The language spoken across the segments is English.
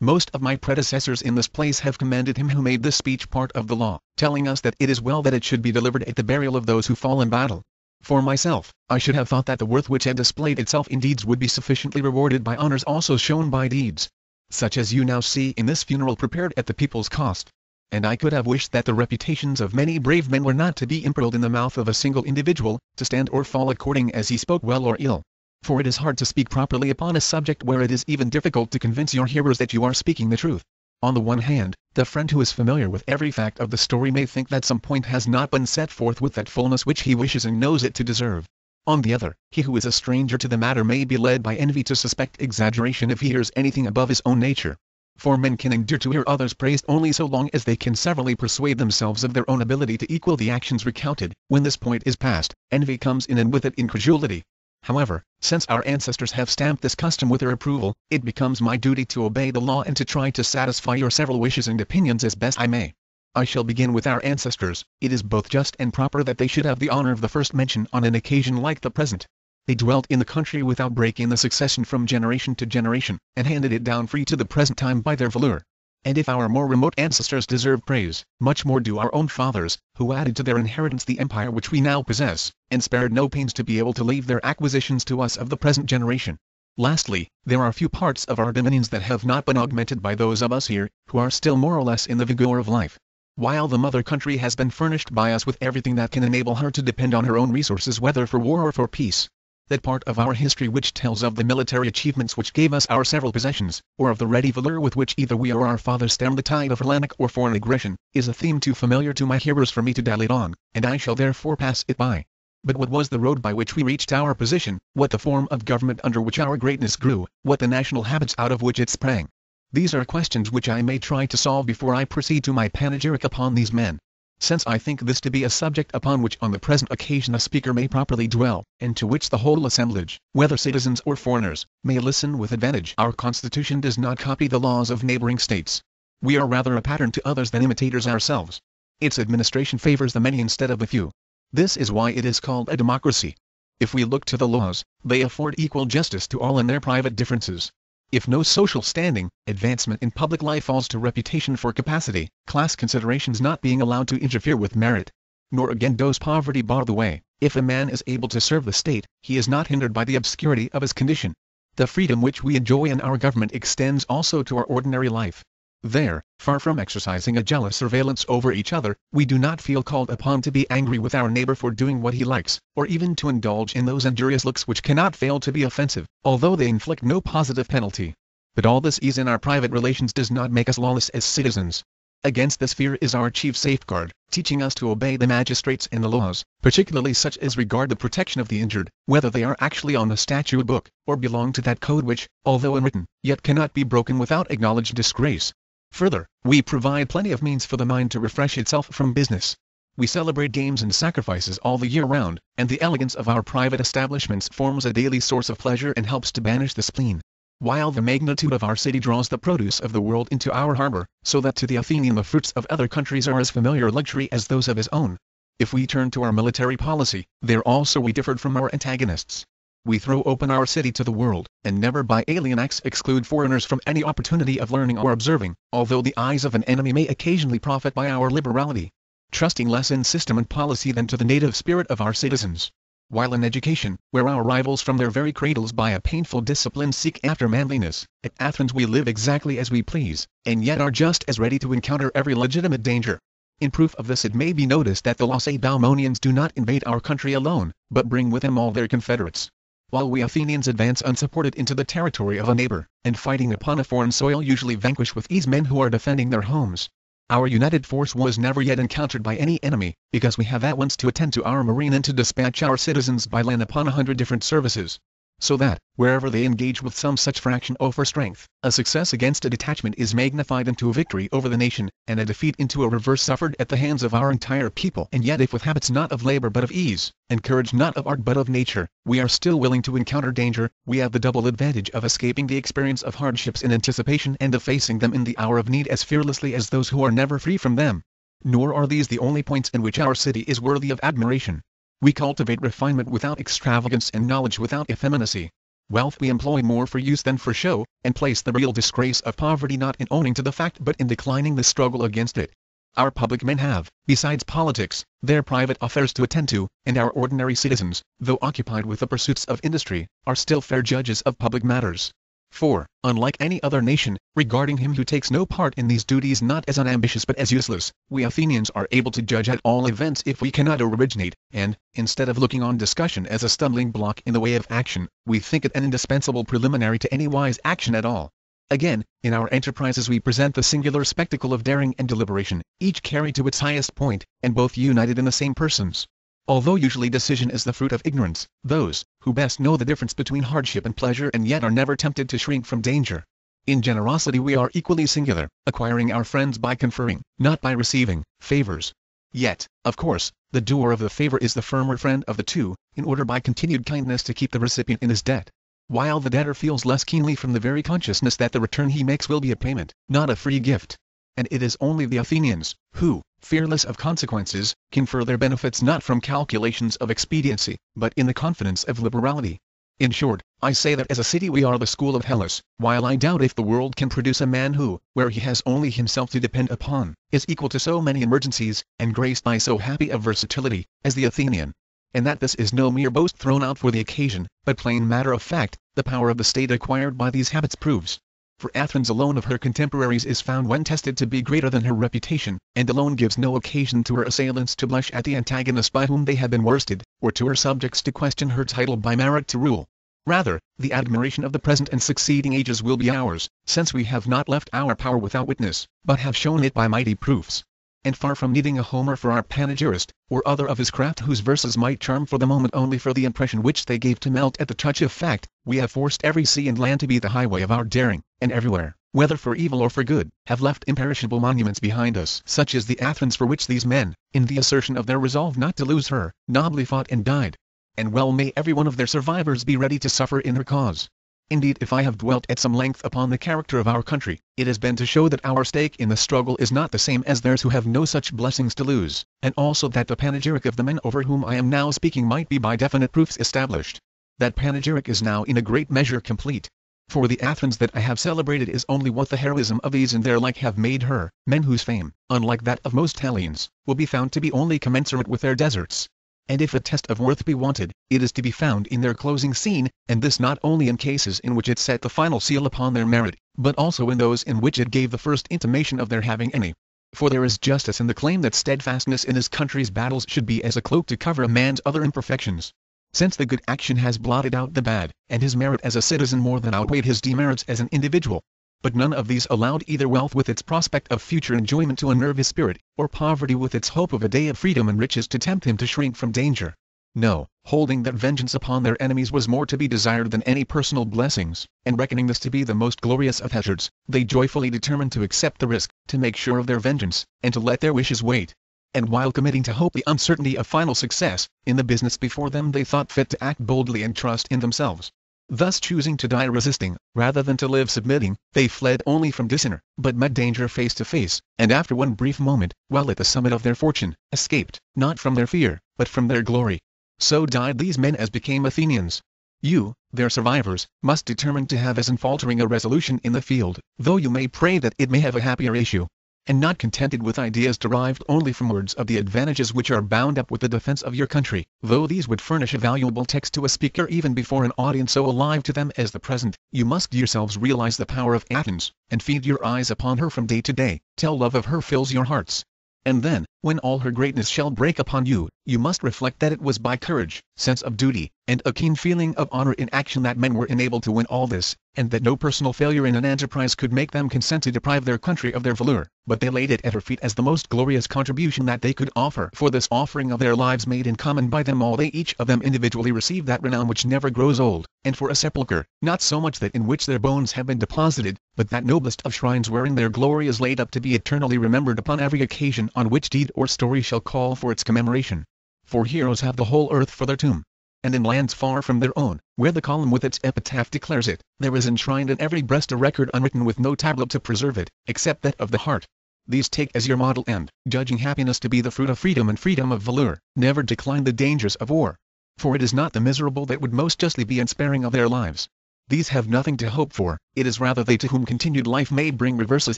Most of my predecessors in this place have commended him who made this speech part of the law, telling us that it is well that it should be delivered at the burial of those who fall in battle. For myself, I should have thought that the worth which had displayed itself in deeds would be sufficiently rewarded by honors also shown by deeds, such as you now see in this funeral prepared at the people's cost. And I could have wished that the reputations of many brave men were not to be imperiling in the mouth of a single individual, to stand or fall according as he spoke well or ill. For it is hard to speak properly upon a subject where it is even difficult to convince your hearers that you are speaking the truth. On the one hand, the friend who is familiar with every fact of the story may think that some point has not been set forth with that fullness which he wishes and knows it to deserve. On the other, he who is a stranger to the matter may be led by envy to suspect exaggeration if he hears anything above his own nature. For men can endure to hear others praised only so long as they can severally persuade themselves of their own ability to equal the actions recounted. When this point is passed, envy comes in and with it incredulity. However, since our ancestors have stamped this custom with their approval, it becomes my duty to obey the law and to try to satisfy your several wishes and opinions as best I may. I shall begin with our ancestors. It is both just and proper that they should have the honor of the first mention on an occasion like the present. They dwelt in the country without breaking the succession from generation to generation, and handed it down free to the present time by their valor. And if our more remote ancestors deserve praise, much more do our own fathers, who added to their inheritance the empire which we now possess, and spared no pains to be able to leave their acquisitions to us of the present generation. Lastly, there are few parts of our dominions that have not been augmented by those of us here, who are still more or less in the vigor of life. While the mother country has been furnished by us with everything that can enable her to depend on her own resources whether for war or for peace. That part of our history which tells of the military achievements which gave us our several possessions, or of the ready valor with which either we or our fathers stemmed the tide of Hellenic or foreign aggression, is a theme too familiar to my hearers for me to dilate on, and I shall therefore pass it by. But what was the road by which we reached our position, what the form of government under which our greatness grew, what the national habits out of which it sprang? These are questions which I may try to solve before I proceed to my panegyric upon these men. Since I think this to be a subject upon which on the present occasion a speaker may properly dwell, and to which the whole assemblage, whether citizens or foreigners, may listen with advantage. Our Constitution does not copy the laws of neighboring states. We are rather a pattern to others than imitators ourselves. Its administration favors the many instead of the few. This is why it is called a democracy. If we look to the laws, they afford equal justice to all in their private differences. If no social standing, advancement in public life falls to reputation for capacity, class considerations not being allowed to interfere with merit. Nor again does poverty bar the way. If a man is able to serve the state, he is not hindered by the obscurity of his condition. The freedom which we enjoy in our government extends also to our ordinary life. There, far from exercising a jealous surveillance over each other, we do not feel called upon to be angry with our neighbor for doing what he likes, or even to indulge in those injurious looks which cannot fail to be offensive, although they inflict no positive penalty. But all this ease in our private relations does not make us lawless as citizens. Against this fear is our chief safeguard, teaching us to obey the magistrates and the laws, particularly such as regard the protection of the injured, whether they are actually on the statute book, or belong to that code which, although unwritten, yet cannot be broken without acknowledged disgrace. Further, we provide plenty of means for the mind to refresh itself from business. We celebrate games and sacrifices all the year round, and the elegance of our private establishments forms a daily source of pleasure and helps to banish the spleen. While the magnitude of our city draws the produce of the world into our harbor, so that to the Athenian the fruits of other countries are as familiar luxury as those of his own. If we turn to our military policy, there also we differed from our antagonists. We throw open our city to the world, and never by alien acts exclude foreigners from any opportunity of learning or observing, although the eyes of an enemy may occasionally profit by our liberality, trusting less in system and policy than to the native spirit of our citizens. While in education, where our rivals from their very cradles by a painful discipline seek after manliness, at Athens we live exactly as we please, and yet are just as ready to encounter every legitimate danger. In proof of this it may be noticed that the Lacedaemonians do not invade our country alone, but bring with them all their confederates. While we Athenians advance unsupported into the territory of a neighbor, and fighting upon a foreign soil usually vanquish with ease men who are defending their homes. Our united force was never yet encountered by any enemy, because we have at once to attend to our marine and to dispatch our citizens by land upon 100 different services. So that, wherever they engage with some such fraction over strength, a success against a detachment is magnified into a victory over the nation, and a defeat into a reverse suffered at the hands of our entire people. And yet if with habits not of labor but of ease, and courage not of art but of nature, we are still willing to encounter danger, we have the double advantage of escaping the experience of hardships in anticipation and of facing them in the hour of need as fearlessly as those who are never free from them. Nor are these the only points in which our city is worthy of admiration. We cultivate refinement without extravagance and knowledge without effeminacy. Wealth we employ more for use than for show, and place the real disgrace of poverty not in owning to the fact but in declining the struggle against it. Our public men have, besides politics, their private affairs to attend to, and our ordinary citizens, though occupied with the pursuits of industry, are still fair judges of public matters. For, unlike any other nation, regarding him who takes no part in these duties not as unambitious but as useless, we Athenians are able to judge at all events if we cannot originate, and, instead of looking on discussion as a stumbling block in the way of action, we think it an indispensable preliminary to any wise action at all. Again, in our enterprises we present the singular spectacle of daring and deliberation, each carried to its highest point, and both united in the same persons. Although usually decision is the fruit of ignorance, those, who best know the difference between hardship and pleasure and yet are never tempted to shrink from danger. In generosity we are equally singular, acquiring our friends by conferring, not by receiving, favors. Yet, of course, the doer of the favor is the firmer friend of the two, in order by continued kindness to keep the recipient in his debt, while the debtor feels less keenly from the very consciousness that the return he makes will be a payment, not a free gift. And it is only the Athenians, who, fearless of consequences, confer their benefits not from calculations of expediency, but in the confidence of liberality. In short, I say that as a city we are the school of Hellas, while I doubt if the world can produce a man who, where he has only himself to depend upon, is equal to so many emergencies, and graced by so happy a versatility, as the Athenian. And that this is no mere boast thrown out for the occasion, but plain matter of fact, the power of the state acquired by these habits proves. For Athens alone of her contemporaries is found when tested to be greater than her reputation, and alone gives no occasion to her assailants to blush at the antagonist by whom they have been worsted, or to her subjects to question her title by merit to rule. Rather, the admiration of the present and succeeding ages will be ours, since we have not left our power without witness, but have shown it by mighty proofs. And far from needing a Homer for our panegyrist, or other of his craft whose verses might charm for the moment only for the impression which they gave to melt at the touch of fact, we have forced every sea and land to be the highway of our daring, and everywhere, whether for evil or for good, have left imperishable monuments behind us. Such is the Athens for which these men, in the assertion of their resolve not to lose her, nobly fought and died. And well may every one of their survivors be ready to suffer in her cause. Indeed, if I have dwelt at some length upon the character of our country, it has been to show that our stake in the struggle is not the same as theirs who have no such blessings to lose, and also that the panegyric of the men over whom I am now speaking might be by definite proofs established. That panegyric is now in a great measure complete. For the Athens that I have celebrated is only what the heroism of these and their like have made her, men whose fame, unlike that of most Hellenes, will be found to be only commensurate with their deserts. And if a test of worth be wanted, it is to be found in their closing scene, and this not only in cases in which it set the final seal upon their merit, but also in those in which it gave the first intimation of their having any. For there is justice in the claim that steadfastness in his country's battles should be as a cloak to cover a man's other imperfections. Since the good action has blotted out the bad, and his merit as a citizen more than outweighed his demerits as an individual. But none of these allowed either wealth with its prospect of future enjoyment to unnerve his spirit, or poverty with its hope of a day of freedom and riches to tempt him to shrink from danger. No, holding that vengeance upon their enemies was more to be desired than any personal blessings, and reckoning this to be the most glorious of hazards, they joyfully determined to accept the risk, to make sure of their vengeance, and to let their wishes wait. And while committing to hope the uncertainty of final success, in the business before them they thought fit to act boldly and trust in themselves. Thus choosing to die resisting, rather than to live submitting, they fled only from dishonor, but met danger face to face, and after one brief moment, while at the summit of their fortune, escaped, not from their fear, but from their glory. So died these men as became Athenians. You, their survivors, must determine to have as unfaltering a resolution in the field, though you may pray that it may have a happier issue. And not contented with ideas derived only from words of the advantages which are bound up with the defense of your country, though these would furnish a valuable text to a speaker even before an audience so alive to them as the present, you must yourselves realize the power of Athens, and feed your eyes upon her from day to day, till love of her fills your hearts. And then, when all her greatness shall break upon you, you must reflect that it was by courage, sense of duty, and a keen feeling of honor in action that men were enabled to win all this, and that no personal failure in an enterprise could make them consent to deprive their country of their valor, but they laid it at her feet as the most glorious contribution that they could offer. For this offering of their lives made in common by them all, they each of them individually receive that renown which never grows old, and for a sepulchre, not so much that in which their bones have been deposited, but that noblest of shrines wherein their glory is laid up to be eternally remembered upon every occasion on which deed or story shall call for its commemoration. For heroes have the whole earth for their tomb. And in lands far from their own, where the column with its epitaph declares it, there is enshrined in every breast a record unwritten with no tablet to preserve it, except that of the heart. These take as your model and, judging happiness to be the fruit of freedom and freedom of valor, never decline the dangers of war. For it is not the miserable that would most justly be unsparing of their lives, These have nothing to hope for, it is rather they to whom continued life may bring reverses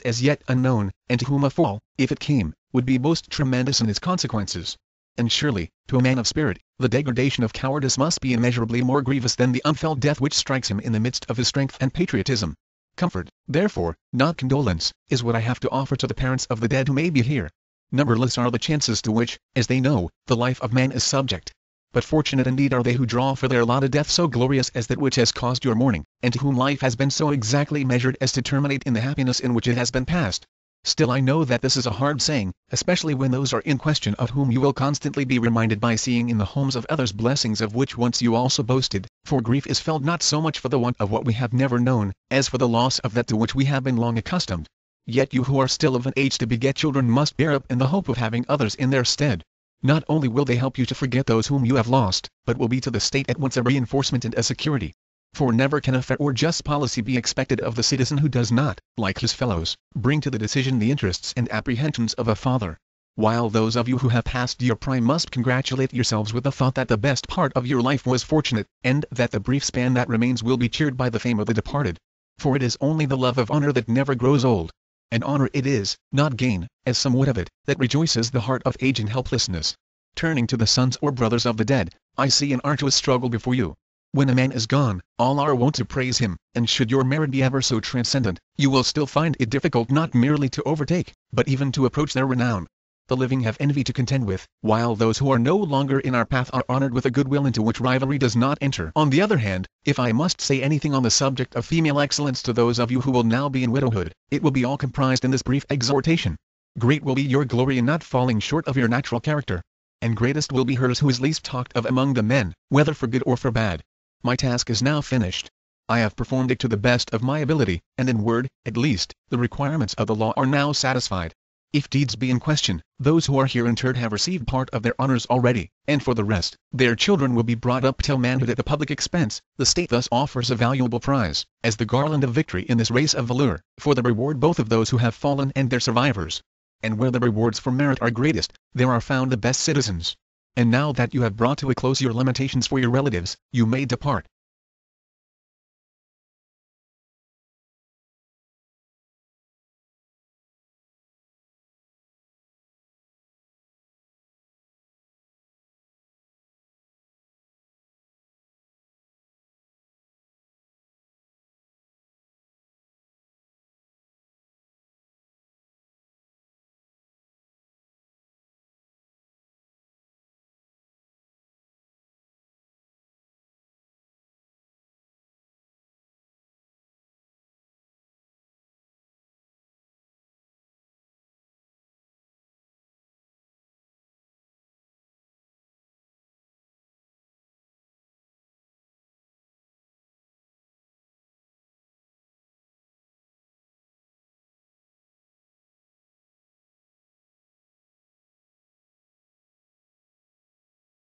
as yet unknown, and to whom a fall, if it came, would be most tremendous in its consequences. And surely, to a man of spirit, the degradation of cowardice must be immeasurably more grievous than the unfelt death which strikes him in the midst of his strength and patriotism. Comfort, therefore, not condolence, is what I have to offer to the parents of the dead who may be here. Numberless are the chances to which, as they know, the life of man is subject. But fortunate indeed are they who draw for their lot a death so glorious as that which has caused your mourning, and to whom life has been so exactly measured as to terminate in the happiness in which it has been passed. Still I know that this is a hard saying, especially when those are in question of whom you will constantly be reminded by seeing in the homes of others blessings of which once you also boasted, for grief is felt not so much for the want of what we have never known, as for the loss of that to which we have been long accustomed. Yet you who are still of an age to beget children must bear up in the hope of having others in their stead. Not only will they help you to forget those whom you have lost, but will be to the state at once a reinforcement and a security. For never can a fair or just policy be expected of the citizen who does not, like his fellows, bring to the decision the interests and apprehensions of a father. While those of you who have passed your prime must congratulate yourselves with the thought that the best part of your life was fortunate, and that the brief span that remains will be cheered by the fame of the departed. For it is only the love of honor that never grows old. And honor it is, not gain, as some would have it, that rejoices the heart of age and helplessness. Turning to the sons or brothers of the dead, I see an arduous struggle before you. When a man is gone, all are wont to praise him, and should your merit be ever so transcendent, you will still find it difficult not merely to overtake, but even to approach their renown. The living have envy to contend with, while those who are no longer in our path are honored with a goodwill into which rivalry does not enter. On the other hand, if I must say anything on the subject of female excellence to those of you who will now be in widowhood, it will be all comprised in this brief exhortation. Great will be your glory in not falling short of your natural character. And greatest will be hers who is least talked of among the men, whether for good or for bad. My task is now finished. I have performed it to the best of my ability, and in word, at least, the requirements of the law are now satisfied. If deeds be in question, those who are here interred have received part of their honors already, and for the rest, their children will be brought up till manhood at the public expense. The state thus offers a valuable prize, as the garland of victory in this race of valor, for the reward both of those who have fallen and their survivors. And where the rewards for merit are greatest, there are found the best citizens. And now that you have brought to a close your lamentations for your relatives, you may depart.